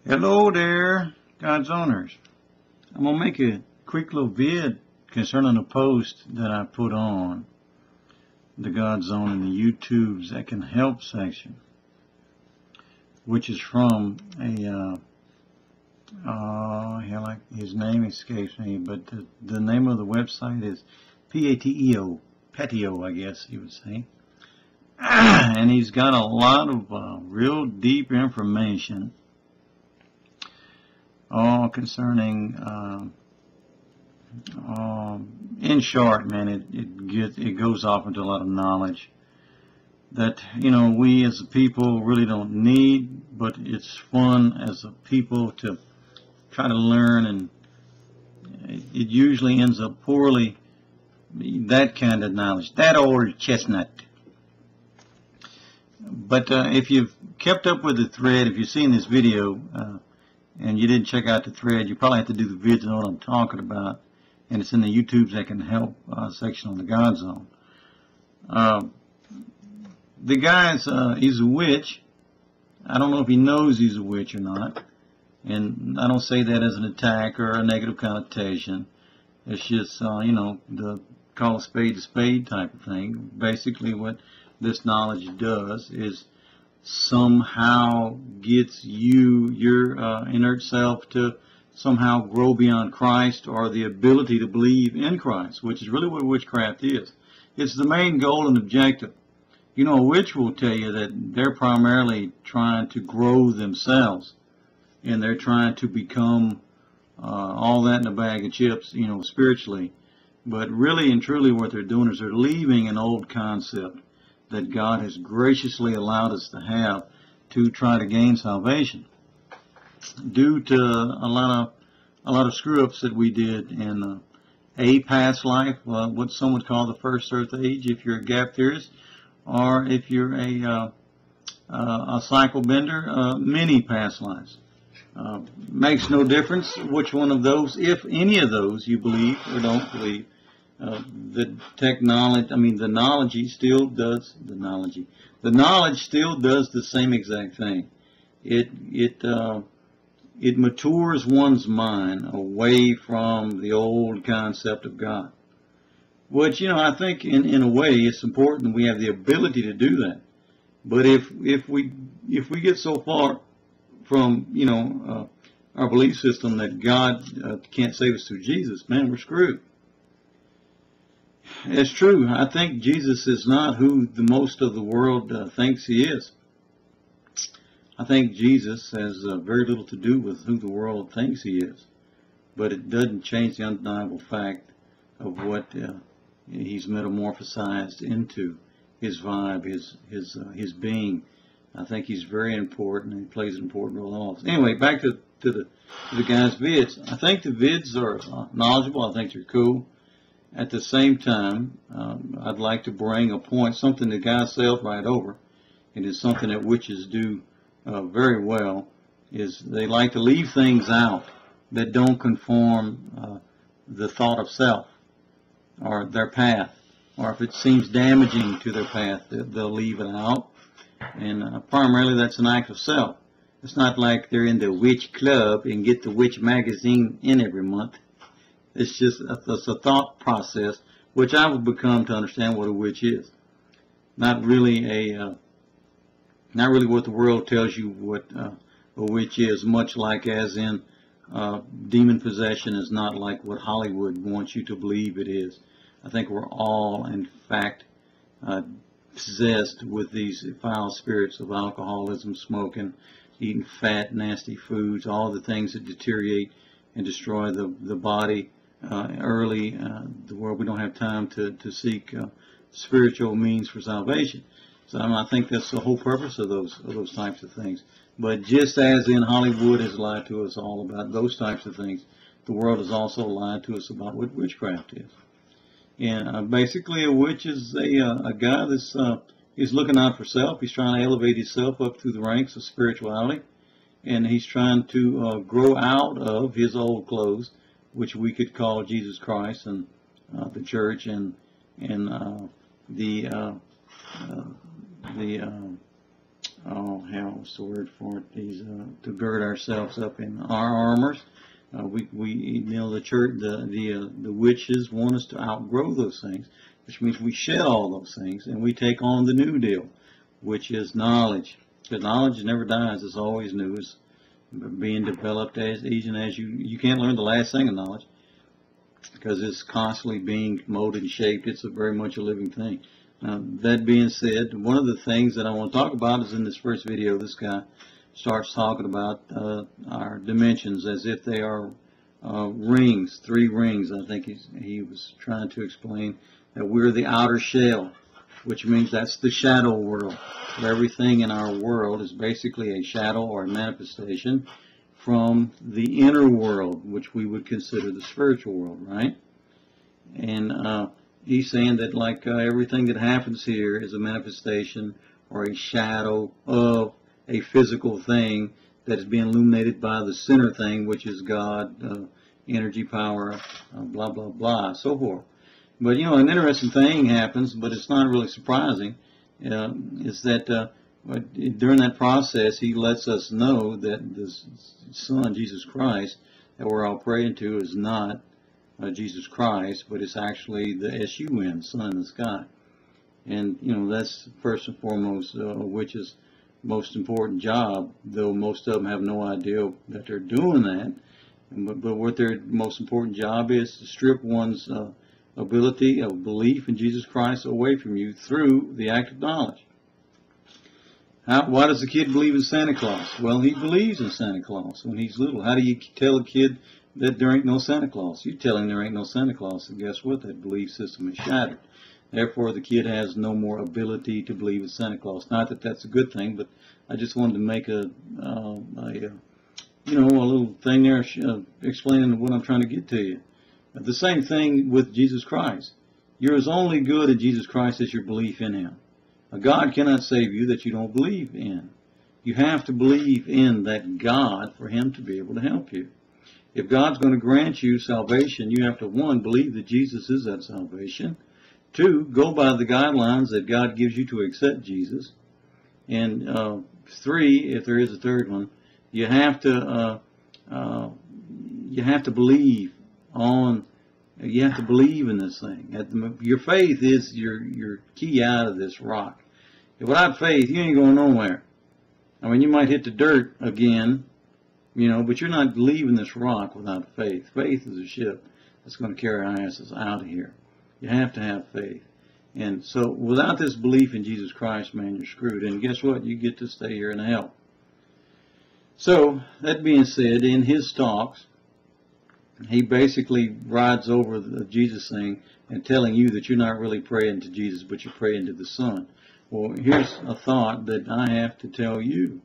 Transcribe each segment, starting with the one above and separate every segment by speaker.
Speaker 1: Hello there, God's owners. I'm going to make a quick little vid concerning a post that I put on the God Zone in the YouTube's That Can Help section, which is from his name escapes me, but the name of the website is PATEO, Patio, I guess you would say. And he's got a lot of real deep information all concerning, in short, man, it goes off into a lot of knowledge that, we as a people really don't need, but it's fun as a people to try to learn, and it usually ends up poorly, that kind of knowledge, that old chestnut. But if you've kept up with the thread, if you've seen this video, and you didn't check out the thread, you probably have to do the vid to know what I'm talking about. And it's in the YouTube's That Can Help section on the God Zone. The guy's, he's a witch. I don't know if he knows he's a witch or not. And I don't say that as an attack or a negative connotation. It's just, the call a spade type of thing. Basically what this knowledge does is somehow gets your inert self to somehow grow beyond Christ, or the ability to believe in Christ, which is really what witchcraft is. It's the main goal and objective. A witch will tell you that they're primarily trying to grow themselves, and they're trying to become all that in a bag of chips, spiritually. But really and truly what they're doing is they're leaving an old concept that God has graciously allowed us to have to try to gain salvation, due to a lot of screw-ups that we did in a past life, what some would call the first earth age, if you're a gap theorist, or if you're a cycle bender, many past lives. Makes no difference which one of those, if any of those, you believe or don't believe. The knowledge still does the knowledge still does the same exact thing. It matures one's mind away from the old concept of God, which I think in a way it's important we have the ability to do that. But if we get so far from our belief system that God can't save us through Jesus, man, we're screwed. It's true. I think Jesus is not who the most of the world thinks he is. I think Jesus has very little to do with who the world thinks he is. But it doesn't change the undeniable fact of what he's metamorphosized into, his vibe, his being. I think he's very important, and he plays an important role in all this. Anyway, back to the guy's vids. I think the vids are knowledgeable. I think they're cool. At the same time, I'd like to bring a point, something the guy sailed right over. It is something that witches do very well, is they like to leave things out that don't conform the thought of self or their path, or if it seems damaging to their path, they'll leave it out. And primarily that's an act of self. It's not like they're in the witch club and get the witch magazine in every month. It's just it's a thought process, which I would become to understand what a witch is. Not really what the world tells you what a witch is. Much like as in demon possession is not like what Hollywood wants you to believe it is. I think we're all, in fact, possessed with these foul spirits of alcoholism, smoking, eating fat, nasty foods, all the things that deteriorate and destroy the body early, where we don't have time to seek spiritual means for salvation. So I think that's the whole purpose of those types of things. But just as in Hollywood has lied to us all about those types of things, the world has also lied to us about what witchcraft is. And basically, a witch is a guy that's he's looking out for self. He's trying to elevate himself up through the ranks of spirituality, and he's trying to grow out of his old clothes, which we could call Jesus Christ and the church and the oh hell, what's the word for it? To gird ourselves up in our armors. The church, the witches want us to outgrow those things, which means we shed all those things and we take on the new deal, which is knowledge. Because knowledge never dies; it's always new. It's being developed even as you can't learn the last thing of knowledge because it's constantly being molded and shaped. It's very much a living thing. That being said, one of the things that I want to talk about is in this first video, this guy starts talking about our dimensions as if they are rings, 3 rings. I think he was trying to explain that we're the outer shell, which means that's the shadow world. So everything in our world is basically a shadow or a manifestation from the inner world, which we would consider the spiritual world, right? And he's saying that like everything that happens here is a manifestation or a shadow of a physical thing that is being illuminated by the center thing, which is God, energy, power, blah, blah, blah, so forth. But, you know, an interesting thing happens, but it's not really surprising, is that during that process, he lets us know that the Son, Jesus Christ, that we're all praying to is not Jesus Christ, but it's actually the S-U-N, Sun in the sky. And, you know, that's first and foremost, which is most important job, though most of them have no idea that they're doing that. But what their most important job is to strip one's ability of belief in Jesus Christ away from you through the act of knowledge. Why does the kid believe in Santa Claus? Well, he believes in Santa Claus when he's little. How do you tell a kid that there ain't no Santa Claus? You tell him there ain't no Santa Claus, and guess what? That belief system is shattered. Therefore, the kid has no more ability to believe in Santa Claus. Not that that's a good thing, but I just wanted to make a little thing there explaining what I'm trying to get to you. The same thing with Jesus Christ. You're as only good in Jesus Christ as your belief in Him. God cannot save you that you don't believe in. You have to believe in that God for Him to be able to help you. If God's going to grant you salvation, you have to, 1, believe that Jesus is that salvation. 2, go by the guidelines that God gives you to accept Jesus. And 3, if there is a third one, you have to believe in this thing. Your faith is your key out of this rock. Without faith, you ain't going nowhere. I mean, you might hit the dirt again, you know, but you're not leaving this rock without faith. Faith is a ship that's going to carry our asses out of here. You have to have faith. And so without this belief in Jesus Christ, man, you're screwed. And guess what? You get to stay here in hell. So, that being said, in his talks, he basically rides over the Jesus thing and telling you that you're not really praying to Jesus, but you're praying to the Son. Well, here's a thought that I have to tell you.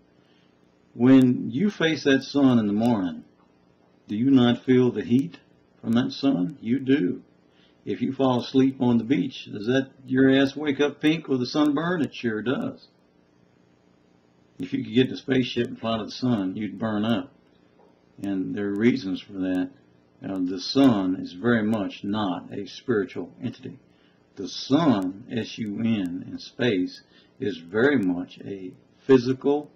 Speaker 1: When you face that sun in the morning, do you not feel the heat from that sun? You do. If you fall asleep on the beach, does that your ass wake up pink with a sunburn? It sure does. If you could get in a spaceship and fly to the sun, you'd burn up. And there are reasons for that. The sun is very much not a spiritual entity. The sun, S-U-N, in space, is very much a physical,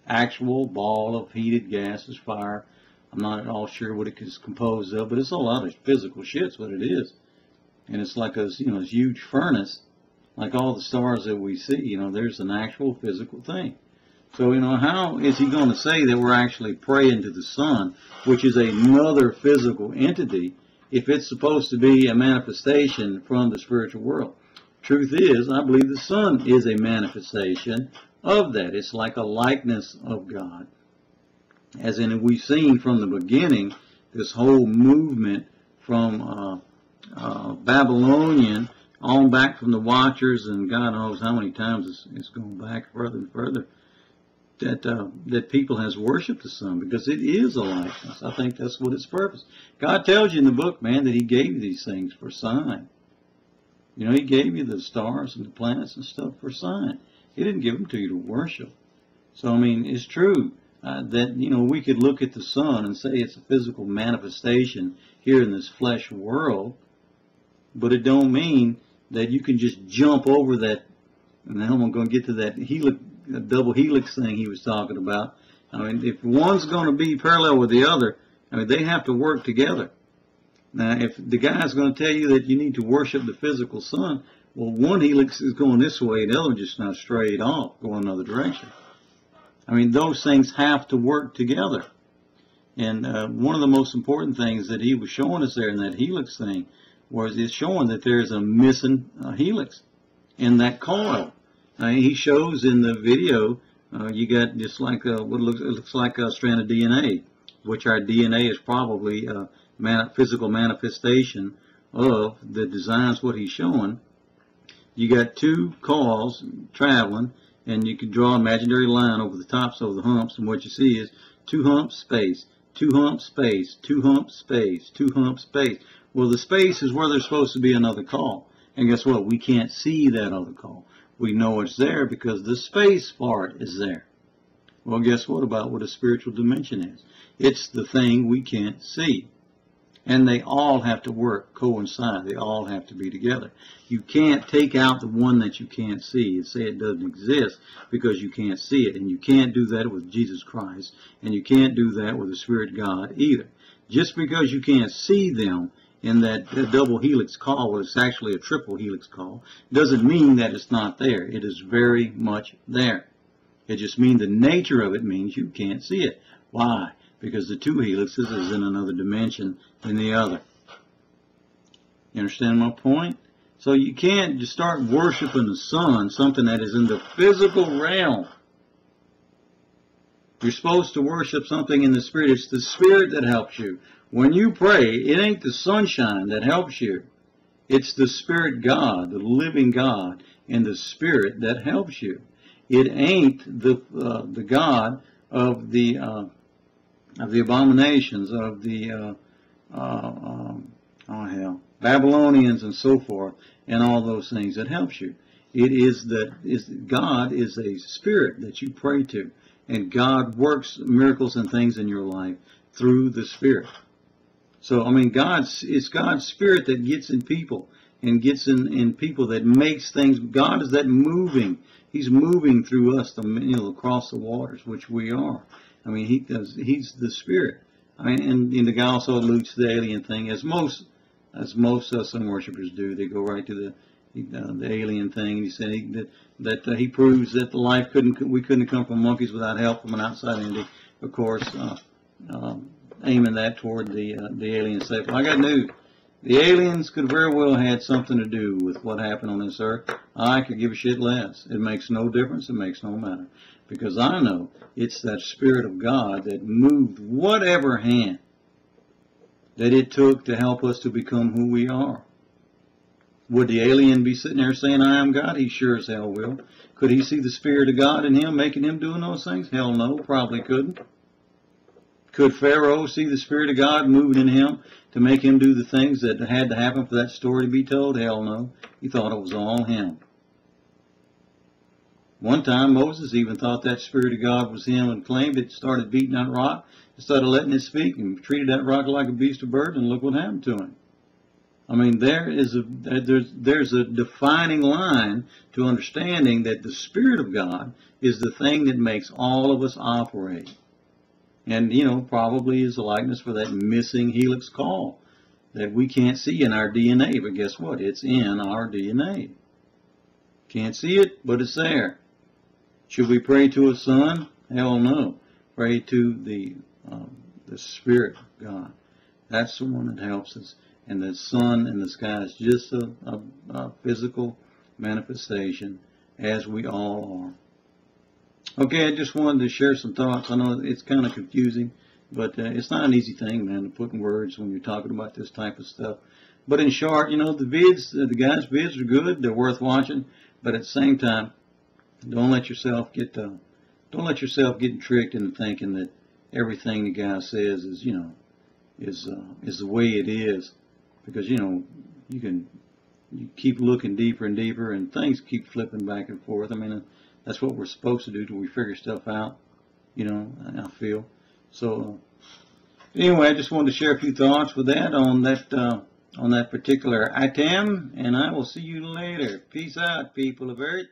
Speaker 1: actual ball of heated gases, fire. I'm not at all sure what it is composed of, but it's a lot of physical shit's what it is. And it's like a, you know, this huge furnace, like all the stars that we see. You know, there's an actual physical thing. So, you know, how is he going to say that we're actually praying to the sun, which is another physical entity, if it's supposed to be a manifestation from the spiritual world? Truth is, I believe the sun is a manifestation of that. It's like a likeness of God. As in, we've seen from the beginning, this whole movement from Babylonian on back from the Watchers, and God knows how many times it's going back further and further, that people has worshipped the sun, because it is a likeness. I think that's what its purpose. God tells you in the book, man, that He gave you these things for sign. You know, He gave you the stars and the planets and stuff for sign. He didn't give them to you to worship. So, I mean, it's true that, you know, we could look at the sun and say it's a physical manifestation here in this flesh world, but it don't mean that you can just jump over that. And now I'm going to get to that double helix thing he was talking about. I mean, if one's going to be parallel with the other, I mean, they have to work together. Now, if the guy's going to tell you that you need to worship the physical sun, well, one helix is going this way, the other one just not straight off, going another direction. I mean, those things have to work together. And one of the most important things that he was showing us there in that helix thing was it's showing that there's a missing helix in that coil. He shows in the video, you got just like what looks like a strand of DNA, which our DNA is probably a physical manifestation of the designs what he's showing. You got two coils traveling, and you can draw an imaginary line over the tops of the humps, and what you see is two humps, space, two humps, space, two humps, space, two humps, space. Well, the space is where there's supposed to be another call. And guess what? We can't see that other call. We know it's there because the space part is there. Well, guess what about what a spiritual dimension is? It's the thing we can't see. And they all have to work, coincide. They all have to be together. You can't take out the one that you can't see and say it doesn't exist because you can't see it. And you can't do that with Jesus Christ. And you can't do that with the Spirit God either. Just because you can't see them in that double helix call, well, it's actually a triple helix call, doesn't mean that it's not there. It is very much there. It just means the nature of it means you can't see it. Why? Because the two helixes is in another dimension than the other. You understand my point? So you can't just start worshiping the sun, something that is in the physical realm. You're supposed to worship something in the spirit. It's the spirit that helps you. When you pray, it ain't the sunshine that helps you. It's the Spirit God, the living God, and the Spirit that helps you. It ain't the God of the abominations, of the Babylonians and so forth, and all those things that helps you. It is that God is a spirit that you pray to, and God works miracles and things in your life through the Spirit. So, I mean, it's God's Spirit that gets in people and gets in people that makes things. God is that moving. He's moving through us, across the waters, which we are. I mean, He's the Spirit. I mean, and the guy also alludes to the alien thing, as most sun worshipers do. They go right to the alien thing. And he said that he proves that we couldn't have come from monkeys without help from an outside entity. Of course, aiming that toward the aliens. Say, well, I got news. The aliens could very well have had something to do with what happened on this earth. I could give a shit less. It makes no difference. It makes no matter. Because I know it's that Spirit of God that moved whatever hand that it took to help us to become who we are. Would the alien be sitting there saying, I am God? He sure as hell will. Could he see the Spirit of God in him, making him doing those things? Hell no, probably couldn't. Could Pharaoh see the Spirit of God moving in him to make him do the things that had to happen for that story to be told? Hell no. He thought it was all him. One time Moses even thought that Spirit of God was him and claimed it, started beating that rock, started letting it speak, and treated that rock like a beast of burden, and look what happened to him. I mean, there's a defining line to understanding that the Spirit of God is the thing that makes all of us operate. And, probably is a likeness for that missing helix call that we can't see in our DNA. But guess what? It's in our DNA. Can't see it, but it's there. Should we pray to a sun? Hell no. Pray to the Spirit of God. That's the one that helps us. And the sun in the sky is just a physical manifestation, as we all are. Okay, I just wanted to share some thoughts. I know it's kind of confusing, but it's not an easy thing, man, to put in words when you're talking about this type of stuff. But in short, the guys' vids are good. They're worth watching. But at the same time, don't let yourself get tricked into thinking that everything the guy says is the way it is, because you keep looking deeper and deeper, and things keep flipping back and forth. I mean, that's what we're supposed to do till we figure stuff out, I feel. So anyway, I just wanted to share a few thoughts with that on that particular item, and I will see you later. Peace out, people of Earth.